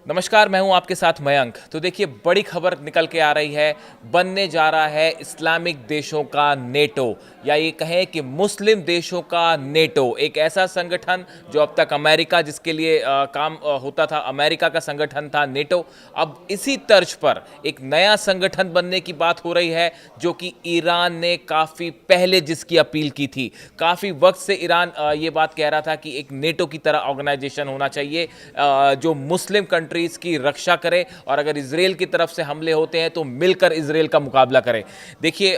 नमस्कार, मैं हूं आपके साथ मयंक। तो देखिए, बड़ी खबर निकल के आ रही है। बनने जा रहा है इस्लामिक देशों का नेटो, या ये कहें कि मुस्लिम देशों का नेटो। एक ऐसा संगठन जो अब तक अमेरिका जिसके लिए काम होता था, अमेरिका का संगठन था नेटो। अब इसी तर्ज पर एक नया संगठन बनने की बात हो रही है, जो कि ईरान ने काफ़ी पहले जिसकी अपील की थी। काफ़ी वक्त से ईरान ये बात कह रहा था कि एक नेटो की तरह ऑर्गेनाइजेशन होना चाहिए जो मुस्लिम कंट्रीज की रक्षा करे, और अगर इजराइल की तरफ से हमले होते हैं तो मिलकर इजराइल का मुकाबला करें। देखिए,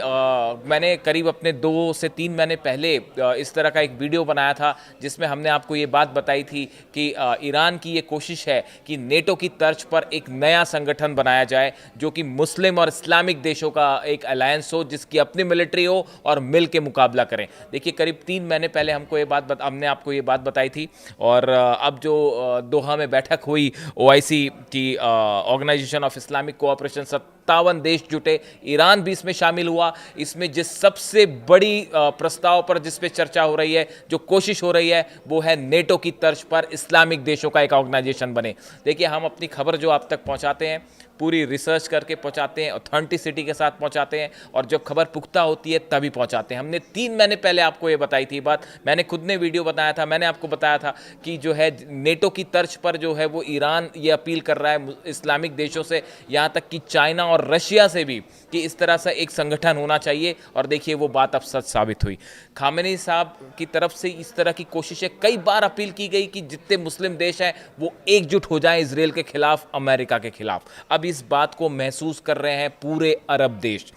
मैंने करीब अपने 2 से 3 महीने पहले इस तरह का एक वीडियो बनाया था, जिसमें हमने आपको ये बात बताई थी कि ईरान की ये कोशिश है कि नेटो की तर्ज पर एक नया संगठन बनाया जाए, जो कि मुस्लिम और इस्लामिक देशों का एक अलायंस हो, जिसकी अपनी मिलिट्री हो और मिल के मुकाबला करें। देखिए, करीब 3 महीने पहले हमने आपको ये बात बताई थी, और अब जो दोहा में बैठक हुई OIC की, ऑर्गेनाइजेशन ऑफ इस्लामिक कोऑपरेशन, 57 देश जुटे, ईरान भी इसमें शामिल हुआ। इसमें जिस सबसे बड़ी प्रस्ताव पर जिस पे चर्चा हो रही है, जो कोशिश हो रही है, वो है नेटो की तर्ज पर इस्लामिक देशों का एक ऑर्गेनाइजेशन बने। देखिए, हम अपनी खबर जो आप तक पहुंचाते हैं, पूरी रिसर्च करके पहुंचाते हैं, ऑथेंटिसिटी के साथ पहुंचाते हैं, और जब खबर पुख्ता होती है तभी पहुंचाते हैं। हमने 3 महीने पहले आपको ये बताई थी बात, मैंने खुद ने वीडियो बताया था, मैंने आपको बताया था कि जो है नेटो की तर्ज पर जो है वो ईरान ये अपील कर रहा है इस्लामिक देशों से, यहाँ तक कि चाइना और रशिया से भी, कि इस तरह से एक संगठन होना चाहिए। और देखिए, वो बात अब सच साबित हुई। खामेनी साहब की तरफ से इस तरह की कोशिशें कई बार अपील की गई कि जितने मुस्लिम देश हैं वो एकजुट हो जाएं इजराइल के खिलाफ, अमेरिका के खिलाफ। अब इस बात को महसूस कर रहे हैं पूरे अरब देश।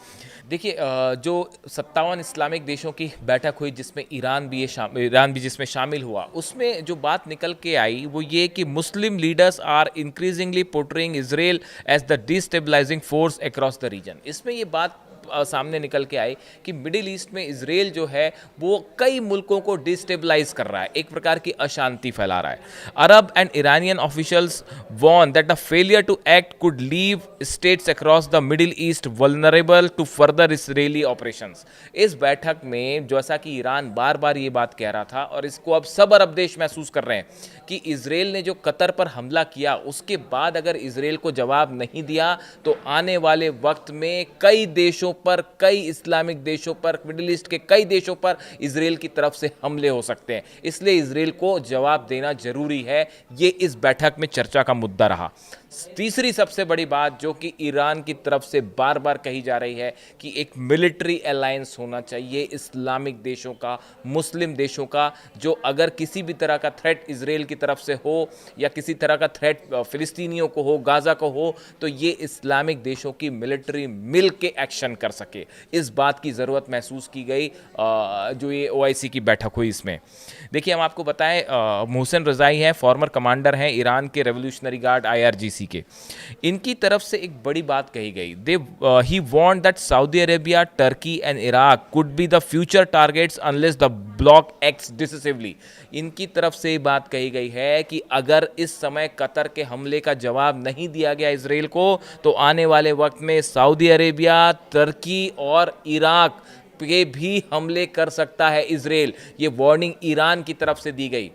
देखिए, जो 57 इस्लामिक देशों की बैठक हुई, जिसमें ईरान भी जिसमें शामिल हुआ, उसमें जो बात निकल के आई वो ये कि Muslim leaders are increasingly portraying Israel as the destabilising force across the region. इसमें ये बात सामने निकल के आई कि मिडिल ईस्ट में इजराइल जो है वो कई मुल्कों को डिस्टेबलाइज कर रहा है, एक प्रकार की अशांति फैला रहा है। Arab and Iranian officials warn that the failure to act could leave states across the Middle East vulnerable to further Israeli operations. इस बैठक में जैसा कि ईरान बार बार ये बात कह रहा था, और इसको अब सब अरब देश महसूस कर रहे हैं, कि इजराइल ने जो कतर पर हमला किया, उसके बाद अगर इजराइल को जवाब नहीं दिया तो आने वाले वक्त में कई देशों पर, कई इस्लामिक देशों पर, मिडिल ईस्ट के कई देशों पर इजराइल की तरफ से हमले हो सकते हैं। इसलिए इजराइल को जवाब देना जरूरी है। ये इस बैठक में चर्चा का मुद्दा रहा। तीसरी सबसे बड़ी बात जो कि ईरान की तरफ से बार बार कही जा रही है कि एक मिलिट्री अलायंस होना चाहिए इस्लामिक देशों का, मुस्लिम देशों का, जो अगर किसी भी तरह का थ्रेट इजराइल की तरफ से हो, या किसी तरह का थ्रेट फिलिस्तीनियों को हो, गाजा को हो, तो ये इस्लामिक देशों की मिलिट्री मिल के एक्शन कर सके। इस बात की ज़रूरत महसूस की गई जो ये OIC की बैठक हुई इसमें। देखिए, हम आपको बताएं, मोहसिन रज़ाई हैं, फॉर्मर कमांडर हैं ईरान के रेवोल्यूशनरी गार्ड IRGC के। इनकी तरफ से एक बड़ी बात कही गई। He want that Saudi Arabia, Turkey and Iraq could be the future targets unless the block acts decisively. इनकी तरफ से ये बात कही गई है कि अगर इस समय कतर के हमले का जवाब नहीं दिया गया इजराइल को, तो आने वाले वक्त में सऊदी अरेबिया, तुर्की और इराक पे भी हमले कर सकता है इजराइल। ये वार्निंग ईरान की तरफ से दी गई।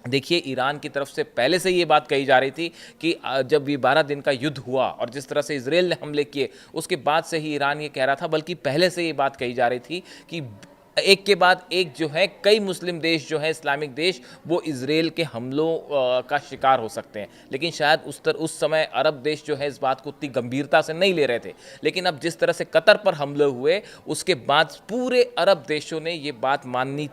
देखिए, ईरान की तरफ से पहले से ये बात कही जा रही थी कि जब ये 12 दिन का युद्ध हुआ और जिस तरह से इजराइल ने हमले किए, उसके बाद से ही ईरान ये कह रहा था, बल्कि पहले से ये बात कही जा रही थी कि एक के बाद एक जो है कई मुस्लिम देश जो है, इस्लामिक देश, वो इजराइल के हमलों का शिकार हो सकते हैं। लेकिन शायद उस समय अरब देश जो है इस बात को उतनी गंभीरता से नहीं ले रहे थे। लेकिन अब जिस तरह से कतर पर हमले हुए, उसके बाद पूरे अरब देशों ने ये बात माननी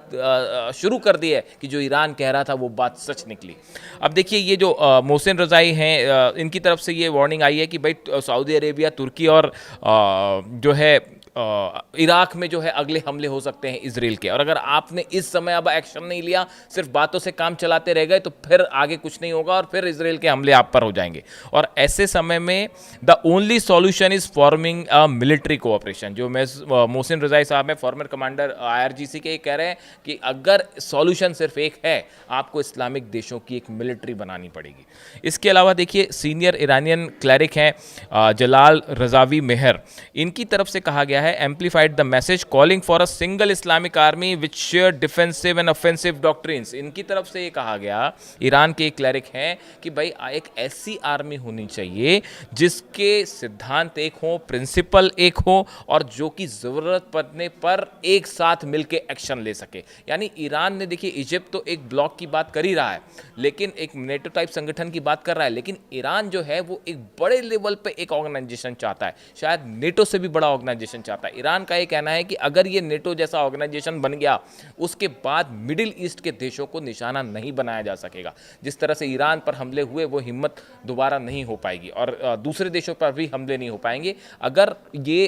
शुरू कर दी है कि जो ईरान कह रहा था वो बात सच निकली। अब देखिए, ये जो मोहसिन रज़ाई हैं, इनकी तरफ से ये वार्निंग आई है कि भाई सऊदी अरेबिया, तुर्की और जो है इराक में जो है अगले हमले हो सकते हैं इजराइल के, और अगर आपने इस समय अब एक्शन नहीं लिया, सिर्फ बातों से काम चलाते रह गए, तो फिर आगे कुछ नहीं होगा और फिर इजराइल के हमले आप पर हो जाएंगे। और ऐसे समय में the only solution is forming a military cooperation. जो मोहसिन रज़ाई साहब हैं, फॉर्मर कमांडर IRGC के, कह रहे हैं कि अगर सॉल्यूशन सिर्फ एक है, आपको इस्लामिक देशों की एक मिलिट्री बनानी पड़ेगी। इसके अलावा देखिए, सीनियर ईरानियन क्लरिक हैं जलाल रज़ावी मेहर, इनकी तरफ से कहा गया है है, amplified the message calling for a single Islamic army which share defensive and offensive doctrines. इनकी तरफ से ये कहा गया, ईरान के एक क्लरिक हैं, कि भाई एक ऐसी आर्मी होनी चाहिए जिसके सिद्धांत एक हो, प्रिंसिपल एक हो, और जो कि ज़रूरत पड़ने पर एक साथ मिलकर एक्शन ले सके। यानी ईरान ने, देखिए इजिप्ट तो एक ब्लॉक की बात कर ही रहा है, लेकिन एक नेटो टाइप संगठन की बात कर रहा है, लेकिन ईरान जो है वो एक बड़े लेवल पे एक ऑर्गेनाइजेशन चाहता है, शायद नेटो से भी बड़ा ऑर्गेनाइजेशन चाहता है। ईरान का ये कहना है कि अगर ये नेटो जैसा ऑर्गेनाइजेशन बन गया, उसके बाद मिडिल ईस्ट के देशों को निशाना नहीं बनाया जा सकेगा। जिस तरह से ईरान पर हमले हुए, वो हिम्मत दोबारा नहीं हो पाएगी, और दूसरे देशों पर भी हमले नहीं हो पाएंगे अगर ये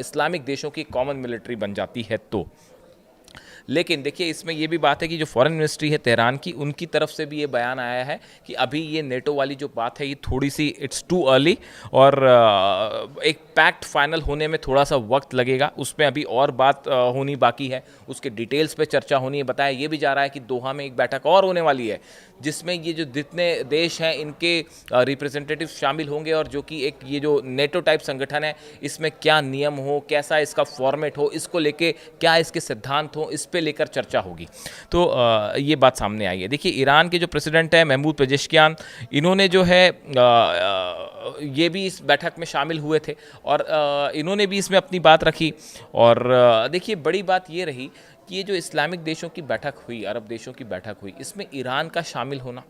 इस्लामिक देशों की कॉमन मिलिट्री बन जाती है तो। लेकिन देखिए इसमें ये भी बात है कि जो फॉरेन मिनिस्ट्री है तेहरान की, उनकी तरफ से भी ये बयान आया है कि अभी ये नेटो वाली जो बात है ये थोड़ी सी इट्स टू अर्ली, और एक पैक्ट फाइनल होने में थोड़ा सा वक्त लगेगा। उसमें अभी और बात होनी बाकी है, उसके डिटेल्स पे चर्चा होनी है। बताया ये भी जा रहा है कि दोहा में एक बैठक और होने वाली है, जिसमें ये जो जितने देश हैं इनके रिप्रेजेंटेटिव शामिल होंगे, और जो कि एक ये जो नेटो टाइप संगठन है, इसमें क्या नियम हो, कैसा इसका फॉर्मेट हो, इसको लेके क्या इसके सिद्धांत हो, इस पे लेकर चर्चा होगी। तो ये बात सामने आई है। देखिए ईरान के जो प्रेसिडेंट है महमूद पेजेश्कियान, इन्होंने जो है ये भी इस बैठक में शामिल हुए थे, और इन्होंने भी इसमें अपनी बात रखी। और देखिए बड़ी बात ये रही कि ये जो इस्लामिक देशों की बैठक हुई, अरब देशों की बैठक हुई, इसमें ईरान का शामिल होना,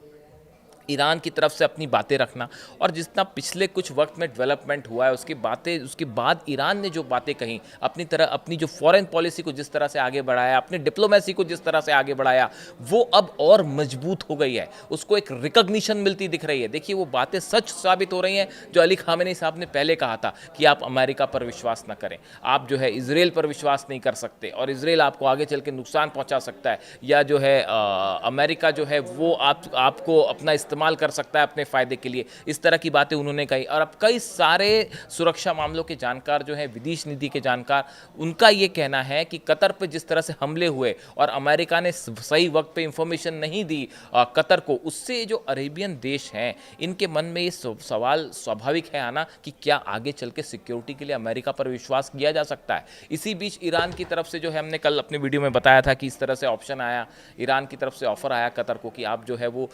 ईरान की तरफ से अपनी बातें रखना, और जितना पिछले कुछ वक्त में डेवलपमेंट हुआ है उसकी बातें, उसके बाद ईरान ने जो बातें कही, अपनी जो फॉरेन पॉलिसी को जिस तरह से आगे बढ़ाया, अपनी डिप्लोमेसी को जिस तरह से आगे बढ़ाया, वो अब और मजबूत हो गई है, उसको एक रिकॉग्निशन मिलती दिख रही है। देखिए वो बातें सच साबित हो रही हैं जो अली खामेनी साहब ने पहले कहा था कि आप अमेरिका पर विश्वास न करें, आप जो है इजराइल पर विश्वास नहीं कर सकते, और इजराइल आपको आगे चल के नुकसान पहुंचा सकता है, या जो है अमेरिका जो है वो आपको अपना इस्तेमाल कर सकता है अपने फ़ायदे के लिए। इस तरह की बातें उन्होंने कही। और अब कई सारे सुरक्षा मामलों के जानकार जो हैं, विदेश नीति के जानकार, उनका ये कहना है कि कतर पे जिस तरह से हमले हुए और अमेरिका ने सही वक्त पे इंफॉर्मेशन नहीं दी कतर को, उससे जो अरेबियन देश हैं इनके मन में ये सवाल स्वाभाविक है आना कि क्या आगे चल के सिक्योरिटी के लिए अमेरिका पर विश्वास किया जा सकता है। इसी बीच ईरान की तरफ से जो है, हमने कल अपने वीडियो में बताया था कि इस तरह से ऑप्शन आया, ईरान की तरफ से ऑफर आया कतर को कि आप जो है वो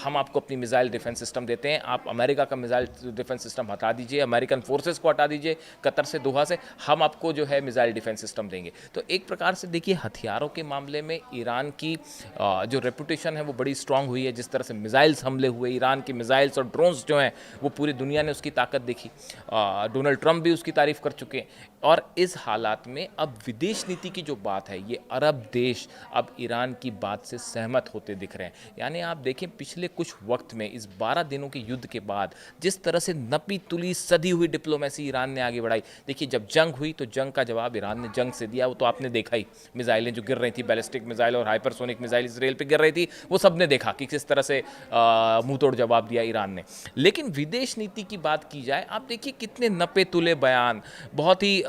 हम आपको अपनी मिसाइल डिफेंस सिस्टम देते हैं, आप अमेरिका का मिसाइल डिफेंस सिस्टम हटा दीजिए, अमेरिकन फोर्सेस को हटा दीजिए कतर से, दोहा से, हम आपको जो है मिसाइल डिफेंस सिस्टम देंगे। तो एक प्रकार से देखिए हथियारों के मामले में ईरान की जो रेपुटेशन है वो बड़ी स्ट्रांग हुई है। जिस तरह से मिसाइल्स हमले हुए, ईरान की मिसाइल्स और ड्रोन्स जो हैं वो पूरी दुनिया ने उसकी ताकत देखी, डोनाल्ड ट्रंप भी उसकी तारीफ कर चुके हैं। और इस हालात में अब विदेश नीति की जो बात है, ये अरब देश अब ईरान की बात से सहमत होते दिख रहे हैं। यानी आप देखें पिछले कुछ वक्त में, इस 12 दिनों के युद्ध के बाद, जिस तरह से नपी तुली सदी हुई डिप्लोमेसी ईरान ने आगे बढ़ाई। देखिए जब जंग हुई तो जंग का जवाब ईरान ने जंग से दिया, वो तो आपने देखा ही, मिसाइलें जो गिर रही थी, बैलिस्टिक मिसाइल और हाइपरसोनिक मिसाइल इसराइल पे गिर रही थी, वो सब ने देखा कि किस तरह से मुंह तोड़ जवाब दिया ईरान ने। लेकिन विदेश नीति की बात की जाए, आप देखिए कितने नपे तुले बयान, बहुत ही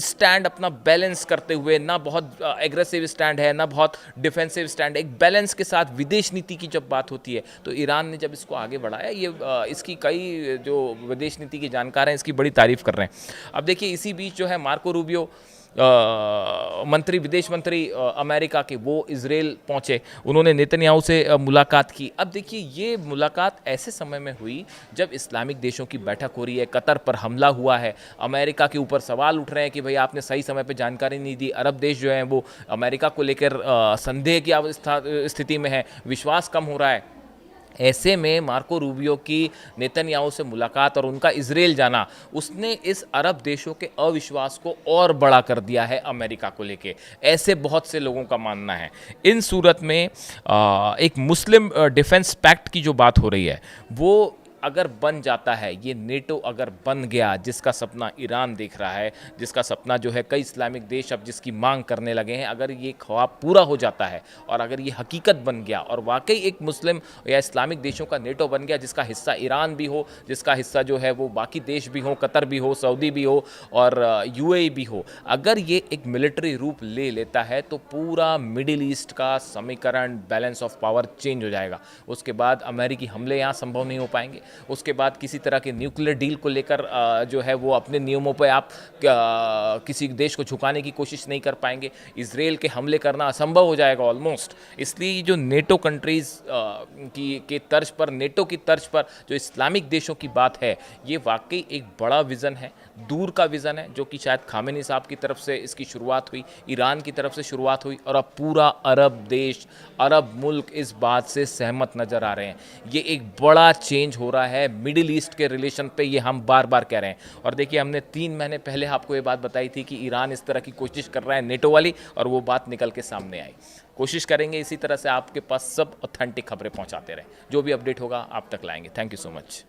स्टैंड अपना बैलेंस करते हुए, ना बहुत एग्रेसिव स्टैंड है ना बहुत डिफेंसिव स्टैंड, एक बैलेंस के साथ विदेश नीति की जब बात होती है तो ईरान ने जब इसको आगे बढ़ाया, ये इसकी कई जो विदेश नीति के जानकार हैं इसकी बड़ी तारीफ कर रहे हैं। अब देखिए इसी बीच जो है मार्को रूबियो विदेश मंत्री अमेरिका के, वो इजराइल पहुंचे, उन्होंने नेतन्याहू से मुलाकात की। अब देखिए ये मुलाकात ऐसे समय में हुई जब इस्लामिक देशों की बैठक हो रही है, कतर पर हमला हुआ है, अमेरिका के ऊपर सवाल उठ रहे हैं कि भाई आपने सही समय पे जानकारी नहीं दी, अरब देश जो हैं वो अमेरिका को लेकर संदेह की स्थिति में है, विश्वास कम हो रहा है। ऐसे में मार्को रूबियो की नेतन्याहू से मुलाकात और उनका इजराइल जाना, उसने इस अरब देशों के अविश्वास को और बड़ा कर दिया है अमेरिका को लेके, ऐसे बहुत से लोगों का मानना है। इन सूरत में एक मुस्लिम डिफेंस पैक्ट की जो बात हो रही है वो अगर बन जाता है, ये नेटो अगर बन गया, जिसका सपना ईरान देख रहा है, जिसका सपना जो है कई इस्लामिक देश अब जिसकी मांग करने लगे हैं, अगर ये ख्वाब पूरा हो जाता है और अगर ये हकीकत बन गया और वाकई एक मुस्लिम या इस्लामिक देशों का नेटो बन गया, जिसका हिस्सा ईरान भी हो, जिसका हिस्सा जो है वो बाकी देश भी हो, कतर भी हो, सऊदी भी हो और यूएई भी हो, अगर ये एक मिलिट्री रूप ले लेता है तो पूरा मिडिल ईस्ट का समीकरण, बैलेंस ऑफ पावर चेंज हो जाएगा। उसके बाद अमेरिकी हमले यहाँ संभव नहीं हो पाएंगे। उसके बाद किसी तरह के न्यूक्लियर डील को लेकर जो है वो अपने नियमों पर आप किसी देश को झुकाने की कोशिश नहीं कर पाएंगे। इसराइल के हमले करना असंभव हो जाएगा ऑलमोस्ट। इसलिए जो नेटो कंट्रीज़ की तर्ज पर, नेटो की तर्ज पर जो इस्लामिक देशों की बात है, ये वाकई एक बड़ा विज़न है, दूर का विज़न है, जो कि शायद खामेनी साहब की तरफ से इसकी शुरुआत हुई, ईरान की तरफ से शुरुआत हुई और अब पूरा अरब देश, अरब मुल्क इस बात से सहमत नज़र आ रहे हैं। ये एक बड़ा चेंज हो रहा है मिडिल ईस्ट के रिलेशन पे, ये हम बार बार कह रहे हैं। और देखिए, हमने 3 महीने पहले आपको ये बात बताई थी कि ईरान इस तरह की कोशिश कर रहा है नेटो वाली, और वो बात निकल के सामने आई। कोशिश करेंगे इसी तरह से आपके पास सब ऑथेंटिक खबरें पहुंचाते रहें। जो भी अपडेट होगा आप तक लाएंगे। Thank you so much.